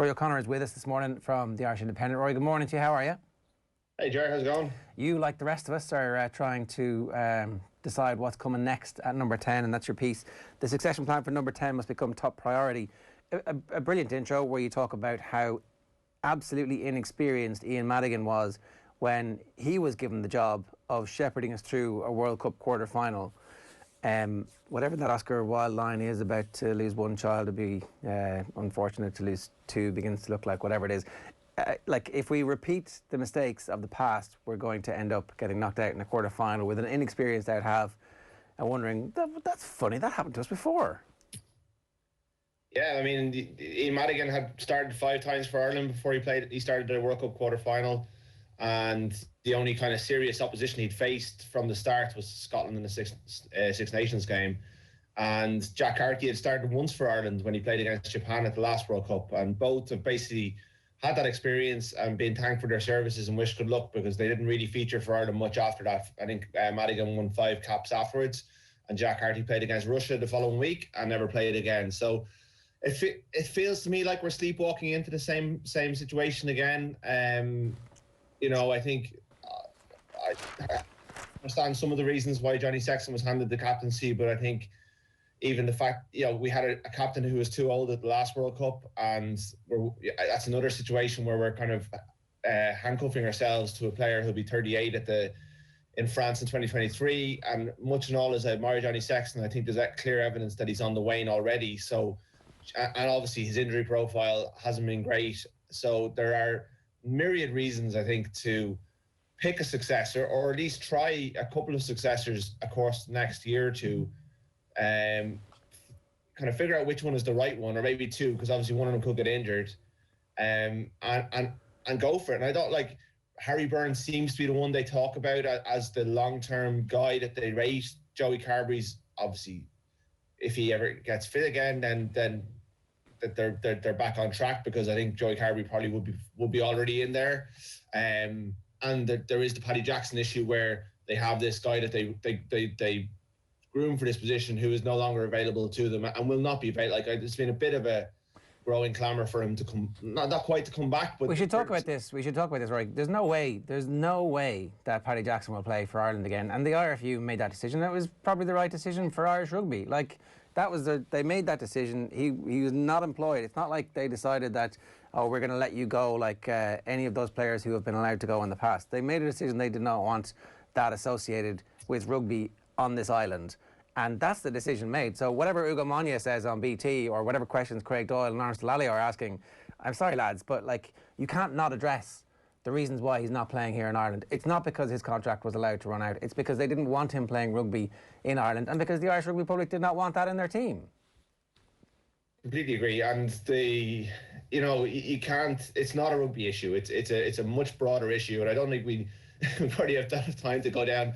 Ruaidhri O'Connor is with us this morning from the Irish Independent. Roy, good morning to you. How are you? Hey, Jerry, how's it going? You, like the rest of us, are trying to decide what's coming next at number 10, and that's your piece. The succession plan for number 10 must become top priority. A brilliant intro where you talk about how absolutely inexperienced Ian Madigan was when he was given the job of shepherding us through a World Cup quarter-final. Whatever that Oscar Wilde line is about to lose one child to be unfortunate to lose two begins to look like whatever it is. Like, if we repeat the mistakes of the past, we're going to end up getting knocked out in a quarter-final with an inexperienced out half and wondering, that's funny, that happened to us before. Yeah, I mean, Ian Madigan had started 5 times for Ireland before he started the World Cup quarter-final, and the only kind of serious opposition he'd faced from the start was Scotland in the Six Nations game. And Jack Carty had started once for Ireland when he played against Japan at the last World Cup, and both have basically had that experience and been thanked for their services and wished good luck, because they didn't really feature for Ireland much after that. I think Madigan won 5 caps afterwards, and Jack Carty played against Russia the following week and never played again. So it feels to me like we're sleepwalking into the same situation again. You know, I think I understand some of the reasons why Johnny Sexton was handed the captaincy, but I think even the fact, you know, we had a captain who was too old at the last World Cup, and that's another situation where we're kind of handcuffing ourselves to a player who'll be 38 in France in 2023. And much and all, as I admire Johnny Sexton, I think there's that clear evidence that he's on the wane already. So, and obviously his injury profile hasn't been great. So there are myriad reasons, I think, to pick a successor, or at least try a couple of successors across the next year or two. Kind of figure out which one is the right one, or maybe two, because obviously one of them could get injured, and go for it. And I don't like Harry Byrne seems to be the one they talk about as the long-term guy that they rate. Joey Carberry's obviously, if he ever gets fit again, then that they're back on track, because I think Joey Carberry probably would be already in there. And there is the Paddy Jackson issue, where they have this guy that they groom for this position who is no longer available to them and will not be available. Like, it's been a bit of a growing clamour for him to come, not quite to come back, but... We should talk about this, right? There's no way that Paddy Jackson will play for Ireland again. And the IRFU made that decision. It was probably the right decision for Irish rugby. Like, they made that decision. He was not employed. It's not like they decided that, oh, we're going to let you go like any of those players who have been allowed to go in the past. They made a decision. They did not want that associated with rugby on this island, and that's the decision made. So whatever Ugo Monye says on BT, or whatever questions Craig Doyle and Lawrence Delaley are asking, I'm sorry lads, but like, you can't not address the reasons why he's not playing here in Ireland. It's not because his contract was allowed to run out, it's because they didn't want him playing rugby in Ireland, and because the Irish rugby public did not want that in their team. Completely agree. And you can't, it's not a rugby issue, it's a much broader issue, and I don't think we probably have that time to go down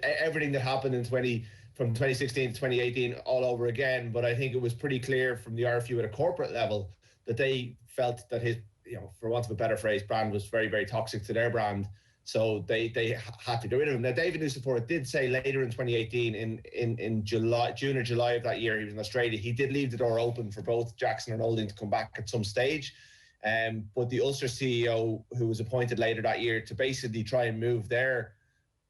everything that happened from 2016 to 2018 all over again. But I think it was pretty clear from the IRFU at a corporate level that they felt that his, for want of a better phrase, brand was very, very toxic to their brand. So they had to get rid of him. Now, David Nusapor did say later in 2018, in June or July of that year, he was in Australia, he did leave the door open for both Jackson and Olding to come back at some stage. But the Ulster CEO, who was appointed later that year to basically try and move their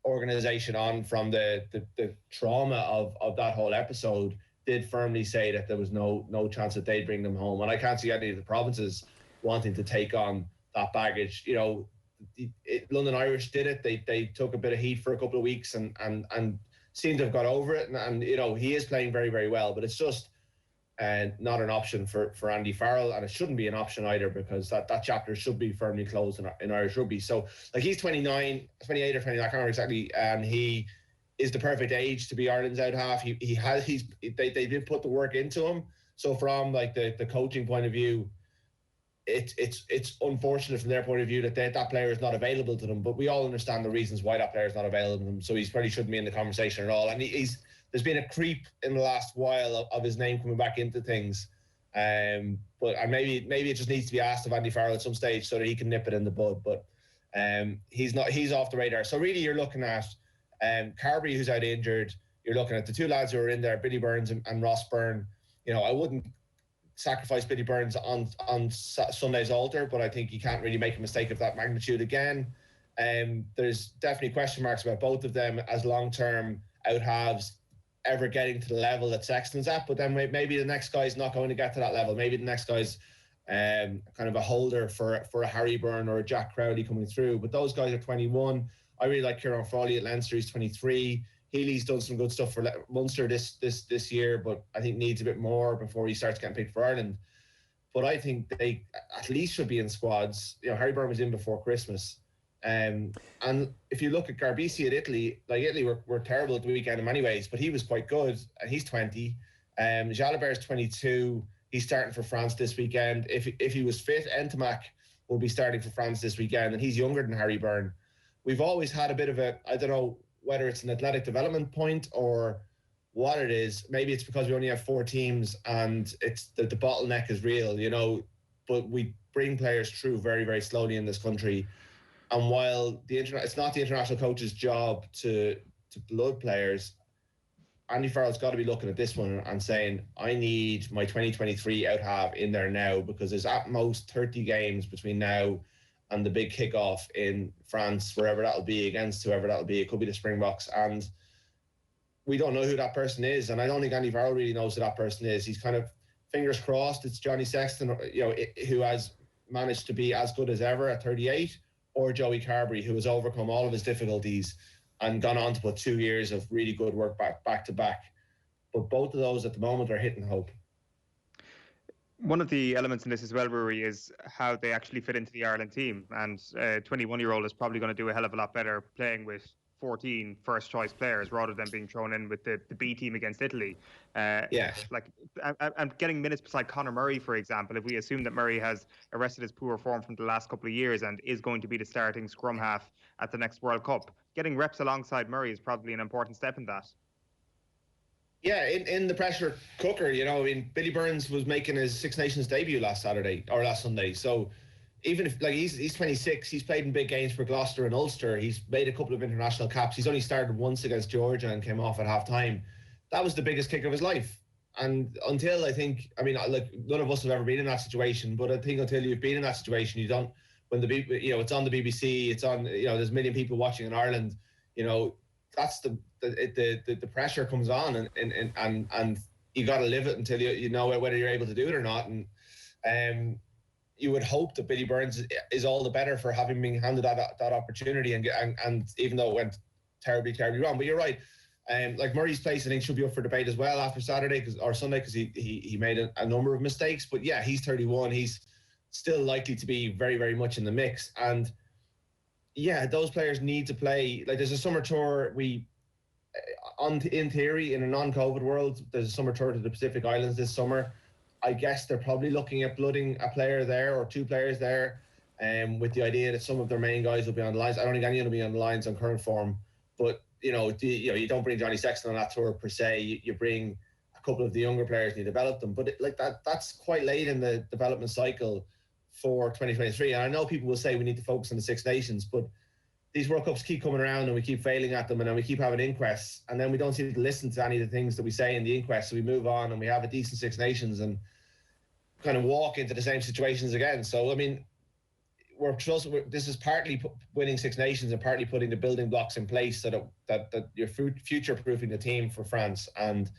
organisation on from the trauma of that whole episode, did firmly say that there was no chance that they'd bring them home. And I can't see any of the provinces wanting to take on that baggage. London Irish did it. They took a bit of heat for a couple of weeks and seemed to have got over it. And he is playing very, very well, but it's just not an option for Andy Farrell, and it shouldn't be an option either, because that chapter should be firmly closed in Irish rugby. So, like, he's 28 or 29, I can't remember exactly, and he is the perfect age to be Ireland's out half. They did put the work into him. So from like the coaching point of view, it's unfortunate from their point of view that that player is not available to them, but we all understand the reasons why that player is not available to them. So he probably shouldn't be in the conversation at all. And there's been a creep in the last while of his name coming back into things. But maybe it just needs to be asked of Andy Farrell at some stage so that he can nip it in the bud. But he's off the radar. So really, you're looking at Carberry, who's out injured. You're looking at the two lads who are in there, Billy Burns and Ross Byrne. I wouldn't sacrifice Billy Burns on Sunday's altar, but I think you can't really make a mistake of that magnitude again. There's definitely question marks about both of them as long-term out halves ever getting to the level that Sexton's at, but then maybe the next guy's not going to get to that level. Maybe the next guy's kind of a holder for a Harry Byrne or a Jack Crowley coming through. But those guys are 21. I really like Kieran Frawley at Leinster. He's 23. Healy's done some good stuff for Munster this year, but I think needs a bit more before he starts getting picked for Ireland. But I think they at least should be in squads. You know, Harry Byrne was in before Christmas. And if you look at Garbisi at Italy, like Italy were terrible at the weekend in many ways, but he was quite good, and he's 20. Jalibert's 22. He's starting for France this weekend. If he was fit, Ntamack will be starting for France this weekend, and he's younger than Harry Byrne. We've always had a bit of a, I don't know whether it's an athletic development point or what it is. Maybe it's because we only have 4 teams and it's the bottleneck is real, you know, but we bring players through very, very slowly in this country. And while it's not the international coach's job to blood players, Andy Farrell's got to be looking at this one and saying, I need my 2023 out half in there now, because there's at most 30 games between now and the big kickoff in France, wherever that'll be, against whoever that'll be. It could be the Springboks. And we don't know who that person is. And I don't think Andy Farrell really knows who that person is. He's kind of, fingers crossed, it's Johnny Sexton, you know, who has managed to be as good as ever at 38, or Joey Carberry, who has overcome all of his difficulties and gone on to put 2 years of really good work back to back. But both of those at the moment are hitting hope. One of the elements in this as well, Rory, is how they actually fit into the Ireland team. And a 21-year-old is probably going to do a hell of a lot better playing with 14 first-choice players rather than being thrown in with the B team against Italy. Like, I'm getting minutes beside Conor Murray, for example. If we assume that Murray has arrested his poor form from the last couple of years and is going to be the starting scrum half at the next World Cup, getting reps alongside Murray is probably an important step in that. Yeah, in the pressure cooker, you know, I mean, Billy Burns was making his Six Nations debut last Sunday. So even if, like, he's 26, he's played in big games for Gloucester and Ulster. He's made a couple of international caps. He's only started once against Georgia and came off at half time. That was the biggest kick of his life. And until, I think, I mean, like, none of us have ever been in that situation, but I think until you've been in that situation, you don't, when it's on the BBC, it's on, you know, there's a million people watching in Ireland, you know, that's the pressure comes on, and you got to live it until you know whether you're able to do it or not. And you would hope that Billy Burns is all the better for having been handed that opportunity, and even though it went terribly wrong. But you're right. Like, Murray's place, I think, should be up for debate as well after Sunday, because he made a number of mistakes. But yeah, he's 31. He's still likely to be very, very much in the mix. And yeah, those players need to play. Like, there's a summer tour. In theory, in a non-COVID world, there's a summer tour to the Pacific Islands this summer. I guess they're probably looking at blooding a player there or 2 players there, with the idea that some of their main guys will be on the lines. I don't think anyone will be on the lines on current form, but you don't bring Johnny Sexton on that tour per se. You bring a couple of the younger players and you develop them, but that's quite late in the development cycle for 2023. And I know people will say we need to focus on the Six Nations, but these World Cups keep coming around and we keep failing at them, and then we keep having inquests, and then we don't seem to listen to any of the things that we say in the inquest. So we move on and we have a decent Six Nations and kind of walk into the same situations again. So, I mean, this is partly winning Six Nations and partly putting the building blocks in place so that you're future-proofing the team for France. And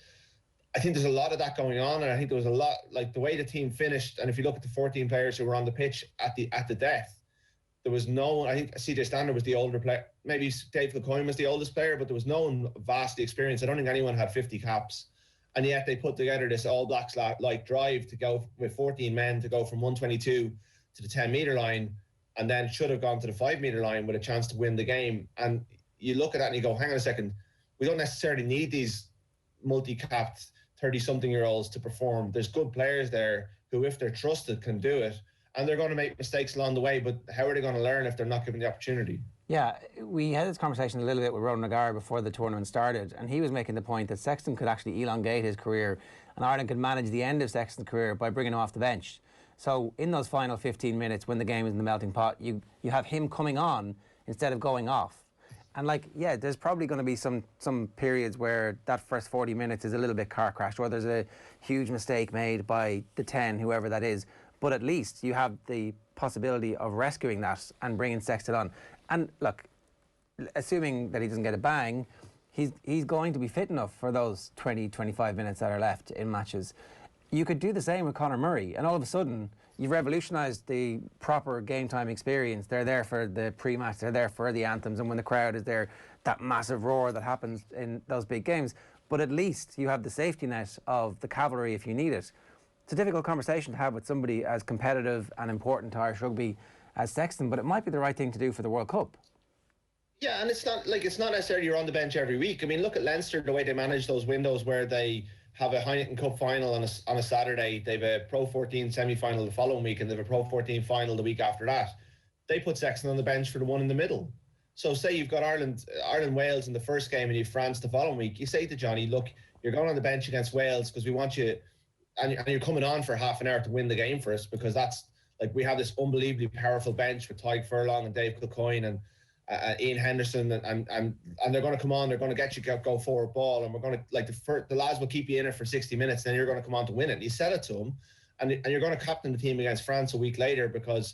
I think there's a lot of that going on, and I think there was a lot, like the way the team finished. And if you look at the 14 players who were on the pitch at the death, there was no one. I think CJ Stander was the older player. Maybe Dave LeCoyne was the oldest player, but there was no one vastly experienced. I don't think anyone had 50 caps. And yet they put together this All Blacks like drive to go with 14 men to go from 122 to the 10-metre line, and then should have gone to the 5-metre line with a chance to win the game. And you look at that and you go, hang on a second, we don't necessarily need these multi-capped 30-something-year-olds to perform. There's good players there who, if they're trusted, can do it. And they're going to make mistakes along the way, but how are they going to learn if they're not given the opportunity? Yeah, we had this conversation a little bit with Ronan O'Gara before the tournament started, and he was making the point that Sexton could actually elongate his career, and Ireland could manage the end of Sexton's career by bringing him off the bench. So in those final 15 minutes, when the game is in the melting pot, you have him coming on instead of going off. And like, yeah, there's probably going to be some periods where that first 40 minutes is a little bit car crashed, or there's a huge mistake made by the 10, whoever that is. But at least you have the possibility of rescuing that and bringing Sexton on. And look, assuming that he doesn't get a bang, he's going to be fit enough for those 20, 25 minutes that are left in matches. You could do the same with Conor Murray, and all of a sudden, you've revolutionised the proper game time experience. They're there for the pre-match, they're there for the anthems, and when the crowd is there, that massive roar that happens in those big games. But at least you have the safety net of the cavalry if you need it. It's a difficult conversation to have with somebody as competitive and important to Irish rugby as Sexton, but it might be the right thing to do for the World Cup. Yeah, and it's not necessarily you're on the bench every week. I mean, look at Leinster, the way they manage those windows where they have a Heineken Cup final on a Saturday, they've a Pro 14 semi-final the following week, and they've a Pro 14 final the week after that. They put Sexton on the bench for the one in the middle. So say you've got Ireland-Wales in the first game and you've France the following week, you say to Johnny, look, you're going on the bench against Wales because we want you, and you're coming on for half an hour to win the game for us, because that's, like, we have this unbelievably powerful bench with Tyke Furlong and Dave Kilcoyne and Ian Henderson, and they're going to come on, they're going to get you go forward ball, and we're going to, like, the lads will keep you in it for 60 minutes, then you're going to come on to win it. And you said it to him, and you're going to captain the team against France a week later because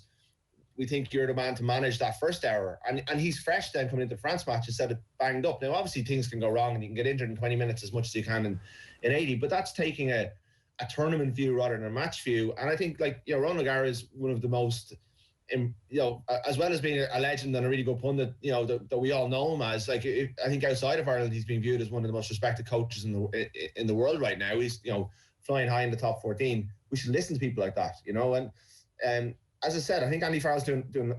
we think you're the man to manage that first hour. And he's fresh then coming into the France match instead of banged up. Now, obviously, things can go wrong and you can get injured in 20 minutes as much as you can in 80, but that's taking a tournament view rather than a match view. And I think, like, Ronan O'Gara is one of the most, as well as being a legend and a really good pundit, that we all know him as, like, I think outside of Ireland, he's being viewed as one of the most respected coaches in the world right now. He's, flying high in the top 14. We should listen to people like that, and as I said, I think Andy Farrell's doing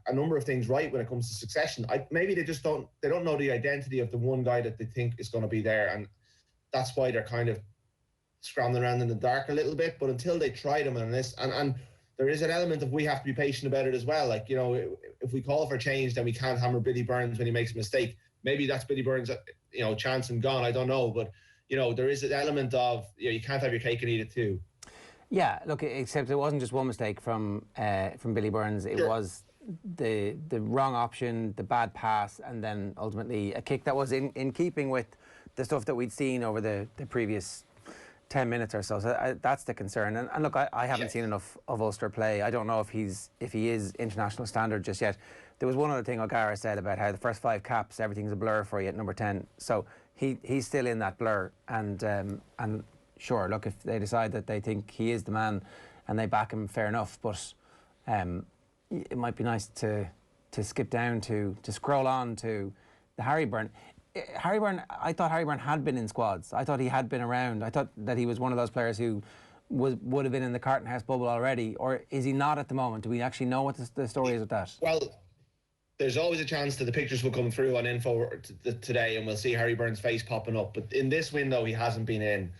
a number of things right when it comes to succession. Maybe they just don't know the identity of the one guy that they think is going to be there, and that's why they're kind of scrambling around in the dark a little bit. But until they try them on this, and there is an element of we have to be patient about it as well. Like, if we call for change, then we can't hammer Billy Burns when he makes a mistake. Maybe that's Billy Burns' chance and gone. I don't know, but there is an element of you can't have your cake and eat it too. Yeah, look, except it wasn't just one mistake from Billy Burns. It was the wrong option, the bad pass, and then ultimately a kick that was in keeping with the stuff that we'd seen over the previous 10 minutes or so. So that's the concern. And look, I haven't seen enough of Ulster play. I don't know if he is international standard just yet. There was one other thing O'Gara said about how the first 5 caps, everything's a blur for you at number 10. So he's still in that blur, and sure, look, if they decide that they think he is the man and they back him, fair enough. But it might be nice to skip down to scroll on to the Harry Byrne. I thought Harry Byrne had been in squads. I thought he had been around. I thought that he was one of those players who would have been in the Carton House bubble already. Or is he not at the moment? Do we actually know what the story is with that? Well, there's always a chance that the pictures will come through on info today and we'll see Harry Byrne's face popping up. But in this window, he hasn't been in.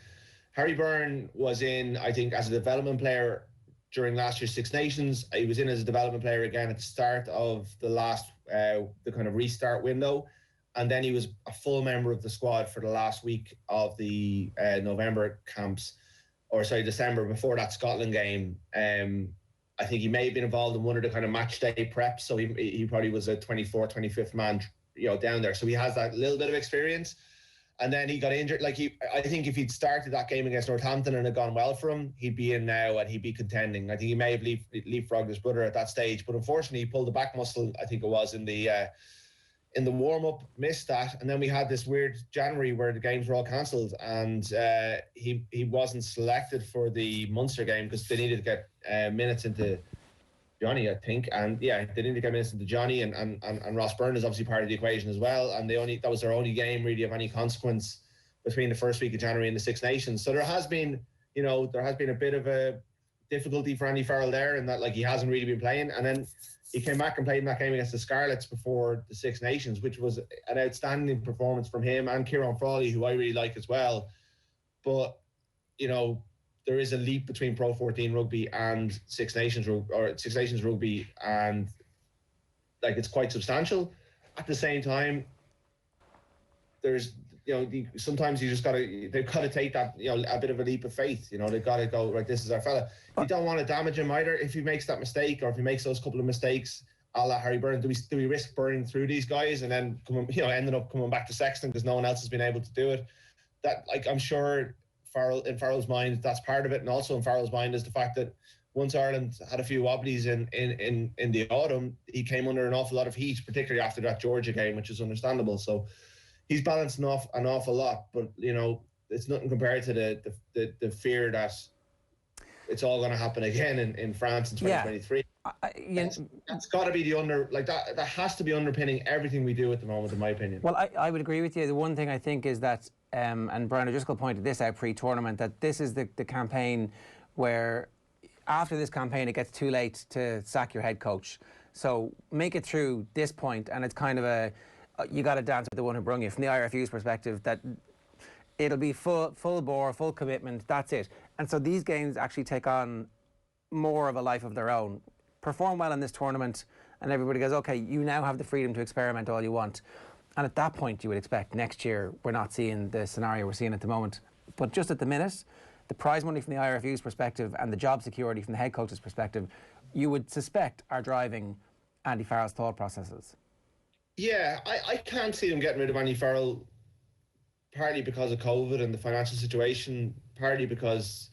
Harry Byrne was in, I think, as a development player during last year's Six Nations. He was in as a development player again at the start of the last, the kind of restart window. And then he was a full member of the squad for the last week of the November camps, December, before that Scotland game. I think he may have been involved in one of the kind of match day preps. So he probably was a 24th, 25th man, down there. So he has that little bit of experience. And then he got injured. I think if he'd started that game against Northampton and it had gone well for him, he'd be in now and he'd be contending. I think he may have leapfrogged his brother at that stage, but unfortunately he pulled the back muscle, I think it was, in the warm-up, missed that. And then we had this weird January where the games were all cancelled, and he wasn't selected for the Munster game because they needed to get minutes into Johnny, I think. And yeah, they needed to get minutes into Johnny, and Ross Byrne is obviously part of the equation as well. And that was their only game really of any consequence between the first week of January and the Six Nations. So there has been a bit of a difficulty for Andy Farrell there, in that, like, he hasn't really been playing. And then he came back and played in that game against the Scarlets before the Six Nations, which was an outstanding performance from him and Kieran Frawley, who I really like as well. But, there is a leap between Pro 14 rugby and Six Nations rugby, and, like, it's quite substantial. At the same time, there's, sometimes they've got to take that, a bit of a leap of faith. They've got to go, right, this is our fella. You don't want to damage him either if he makes that mistake, or if he makes those couple of mistakes. a la Harry Byrne, do we risk burning through these guys and then ended up coming back to Sexton because no one else has been able to do it? That, like, I'm sure in Farrell's mind, that's part of it, and also in Farrell's mind is the fact that once Ireland had a few wobblies in the autumn, he came under an awful lot of heat, particularly after that Georgia game, which is understandable. So he's balancing off an awful lot, but it's nothing compared to the fear that it's all going to happen again in France in 2023. Yeah. That's got to be that has to be underpinning everything we do at the moment, in my opinion. Well, I would agree with you. The one thing I think is that, and Byrne O'Connor pointed this out pre-tournament, that this is the campaign where after this campaign it gets too late to sack your head coach. So make it through this point, and it's kind of you got to dance with the one who brung you. From the IRFU's perspective, that it'll be full bore, full commitment, that's it. And so these games actually take on more of a life of their own. Perform well in this tournament and everybody goes, okay, you now have the freedom to experiment all you want. And at that point you would expect next year we're not seeing the scenario we're seeing at the moment. But just at the minute, the prize money from the IRFU's perspective and the job security from the head coach's perspective, you would suspect are driving Andy Farrell's thought processes. Yeah, I can't see them getting rid of Andy Farrell, partly because of COVID and the financial situation, partly because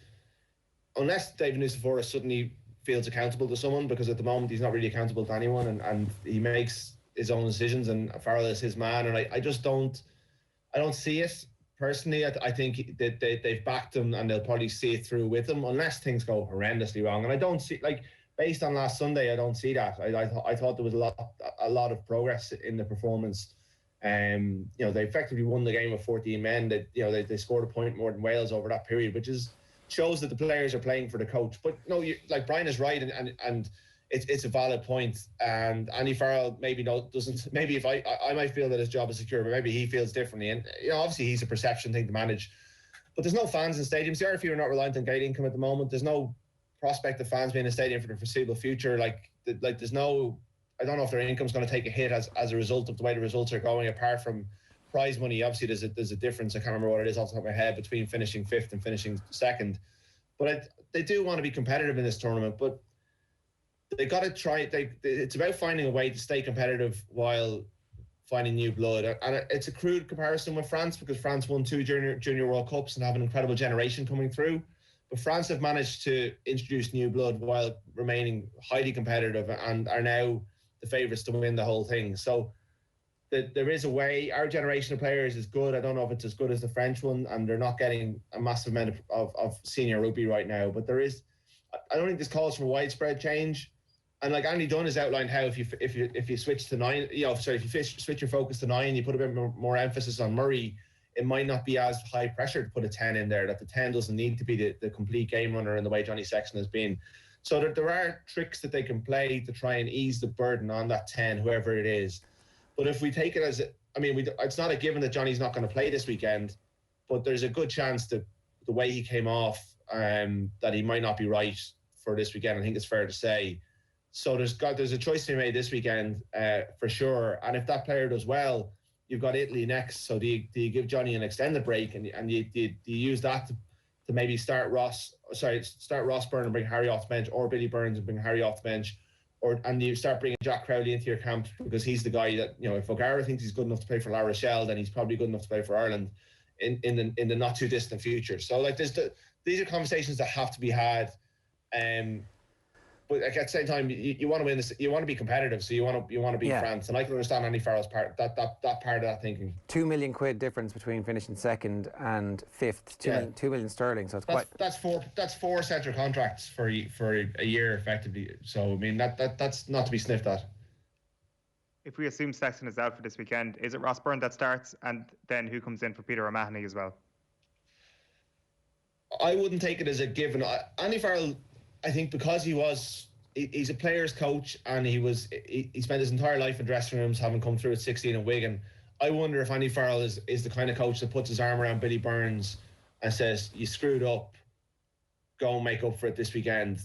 unless David Nucifora suddenly feels accountable to someone, because at the moment he's not really accountable to anyone, and he makes his own decisions, and Farrell is his man, and I don't see it personally. I think that they've backed him and they'll probably see it through with him unless things go horrendously wrong. And I don't see, like, based on last Sunday, I don't see that. I thought there was a lot of progress in the performance. They effectively won the game with 14 men. They scored a point more than Wales over that period, which shows that the players are playing for the coach. But no, like Brian is right, and it's a valid point. And Andy Farrell doesn't. Maybe if I might feel that his job is secure, but maybe he feels differently. And obviously he's a perception thing to manage. But there's no fans in stadiums. The RFU are not reliant on gate income at the moment. There's no prospect of fans being in a stadium for the foreseeable future. There's no. I don't know if their income's going to take a hit as a result of the way the results are going, apart from prize money. Obviously, there's a difference. I can't remember what it is off the top of my head between finishing fifth and finishing second. But they do want to be competitive in this tournament. But they got to try. It's about finding a way to stay competitive while finding new blood. And it's a crude comparison with France, because France won 2 junior World Cups and have an incredible generation coming through. But France have managed to introduce new blood while remaining highly competitive and are now the favourites to win the whole thing. So there is a way. Our generation of players is good. I don't know if it's as good as the French one, and they're not getting a massive amount of senior rugby right now. But there is. I don't think this calls for widespread change. And like Andy Dunn has outlined how if you switch to 9, if you switch your focus to 9, you put a bit more emphasis on Murray, it might not be as high pressure to put a 10 in there. That the 10 doesn't need to be the complete game runner in the way Johnny Sexton has been. So there are tricks that they can play to try and ease the burden on that 10, whoever it is. But if we take it as, it's not a given that Johnny's not going to play this weekend, but there's a good chance that the way he came off, that he might not be right for this weekend. I think it's fair to say. So there's a choice to be made this weekend for sure. And if that player does well, you've got Italy next. So do you give Johnny an extended break and do you use that to maybe start Ross Byrne and bring Harry off the bench, or Billy Burns and bring Harry off the bench, and you start bringing Jack Crowley into your camp, because he's the guy that, if O'Gara thinks he's good enough to play for La Rochelle, then he's probably good enough to play for Ireland in the not too distant future. So these are conversations that have to be had. But at the same time, you want to win this. You want to be competitive, so you want to beat France. And I can understand Andy Farrell's part that part of that thinking. £2 million difference between finishing second and fifth. 2 million sterling. So that's four central contracts for a year effectively. So that's not to be sniffed at. If we assume Sexton is out for this weekend, is it Ross Byrne that starts, and then who comes in for Peter O'Mahony as well? I wouldn't take it as a given. Andy Farrell, I think, because he's a player's coach, and he spent his entire life in dressing rooms, having come through at 16 in Wigan. I wonder if Andy Farrell is the kind of coach that puts his arm around Billy Burns and says, you screwed up, go and make up for it this weekend.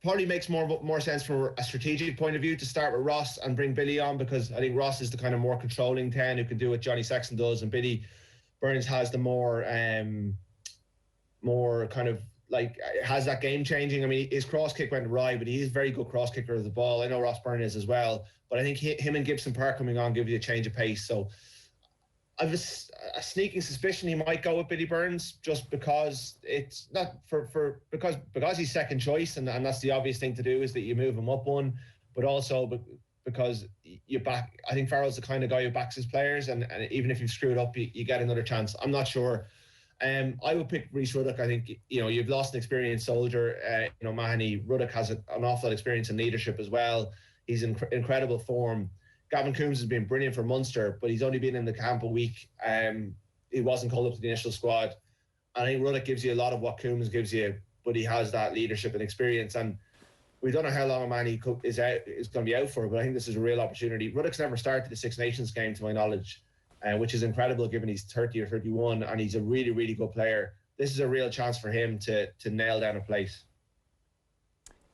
Probably makes more sense from a strategic point of view to start with Ross and bring Billy on, because I think Ross is the kind of more controlling 10 who can do what Johnny Sexton does, and Billy Burns has the more kind of has that game changing. I mean, his cross kick went awry, but he is a very good cross kicker of the ball. I know Ross Byrne is as well, but I think him and Gibson Park coming on give you a change of pace. So I've a sneaking suspicion he might go with Billy Burns, just because it's not because he's second choice, and that's the obvious thing to do, is that you move him up one, but also because you back. I think Farrell's the kind of guy who backs his players, and even if you've screwed up, you get another chance. I'm not sure. I would pick Rhys Ruddock. I think you've lost an experienced soldier. Mahoney. Ruddock has an awful lot of experience in leadership as well. He's in incredible form. Gavin Coombs has been brilliant for Munster, but he's only been in the camp a week. He wasn't called up to the initial squad. And I think Ruddock gives you a lot of what Coombs gives you, but he has that leadership and experience. And we don't know how long a man is going to be out for, but I think this is a real opportunity. Ruddock's never started the Six Nations game, to my knowledge, which is incredible given he's 30 or 31, and he's a really, really good player. This is a real chance for him to nail down a place.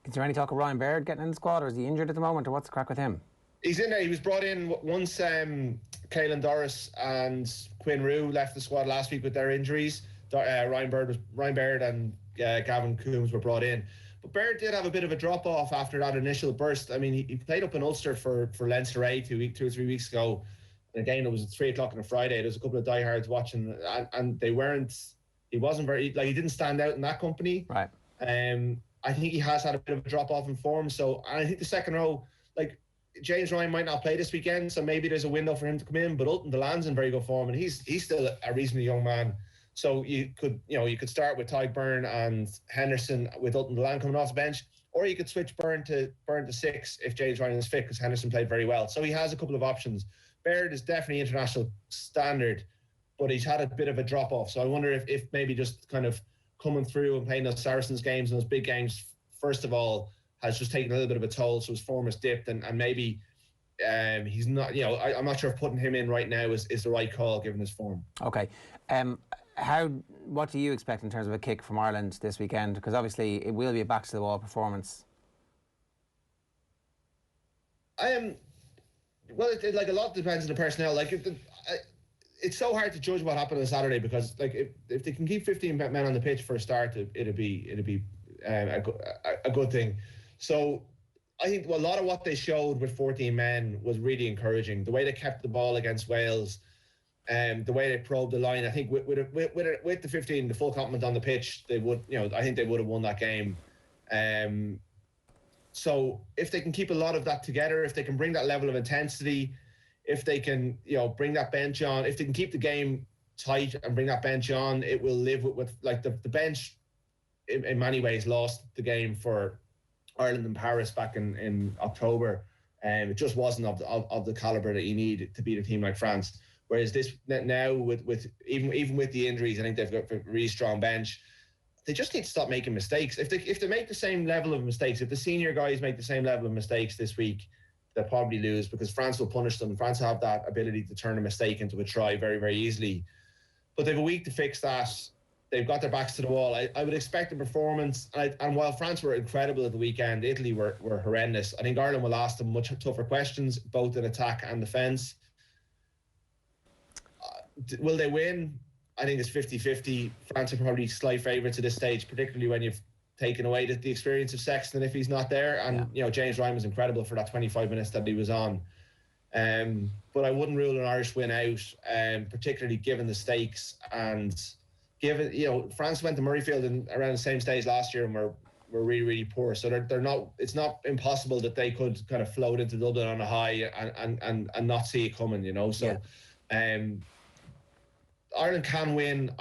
Is there any talk of Ryan Baird getting in the squad, or is he injured at the moment, or what's the crack with him? He's in there. He was brought in once Caelan Doris and Quinn Rue left the squad last week with their injuries. Ryan Baird and Gavin Coombs were brought in. But Baird did have a bit of a drop-off after that initial burst. I mean, he played up in Ulster for Leinster A 2 or 3 weeks ago. And again, it was at 3 o'clock on a Friday. There was a couple of diehards watching, and he wasn't very, he didn't stand out in that company. Right. I think he has had a bit of a drop-off in form. So, and I think the second row, James Ryan might not play this weekend, so maybe there's a window for him to come in. But Ulton Delan's in very good form, and he's still a reasonably young man. So you could start with Ty Byrne and Henderson with Ulton Delan coming off the bench, or you could switch Byrne to 6 if James Ryan is fit, because Henderson played very well. So he has a couple of options. Baird is definitely international standard, but he's had a bit of a drop off. So I wonder if maybe just kind of coming through and playing those Saracens games and those big games, first of all, has just taken a little bit of a toll, so his form has dipped, and maybe he's not. I'm not sure if putting him in right now is the right call given his form. Okay, what do you expect in terms of a kick from Ireland this weekend? Because obviously it will be a back to the wall performance. Well, a lot depends on the personnel. It's so hard to judge what happened on Saturday, because if they can keep 15 men on the pitch for a start, it'd be a good thing. So I think a lot of what they showed with 14 men was really encouraging. The way they kept the ball against Wales, the way they probed the line. I think with the 15, the full complement on the pitch, they would. I think they would have won that game. So if they can keep a lot of that together, if they can bring that level of intensity, if they can bring that bench on, if they can keep the game tight and bring that bench on, it will live with the bench. In many ways, lost the game for Ireland and Paris back in October. It just wasn't of the calibre that you need to beat a team like France. Whereas this now, with even with the injuries, I think they've got a really strong bench. They just need to stop making mistakes. If they make the same level of mistakes, if the senior guys make the same level of mistakes this week, they'll probably lose, because France will punish them. France have that ability to turn a mistake into a try very, very easily. But they have a week to fix that. They've got their backs to the wall. I would expect a performance. And while France were incredible at the weekend, Italy were horrendous. I think Ireland will ask them much tougher questions, both in attack and defence. Will they win? I think it's 50-50. France are probably slight favourites at this stage, particularly when you've taken away the experience of Sexton if he's not there. And, James Ryan was incredible for that 25 minutes that he was on. But I wouldn't rule an Irish win out, particularly given the stakes, and given, France went to Murrayfield around the same stage last year and were really, really poor. So they're not. It's not impossible that they could kind of float into Dublin on a high and not see it coming. So. Yeah. Ireland can win.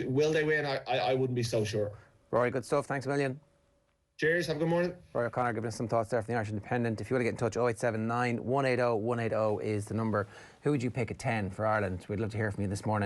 Will they win? I wouldn't be so sure. Rory, good stuff. Thanks a million. Cheers. Have a good morning. Rory O'Connor giving us some thoughts there from the Irish Independent. If you want to get in touch, 0879 180 180 is the number. Who would you pick at 10 for Ireland? We'd love to hear from you this morning.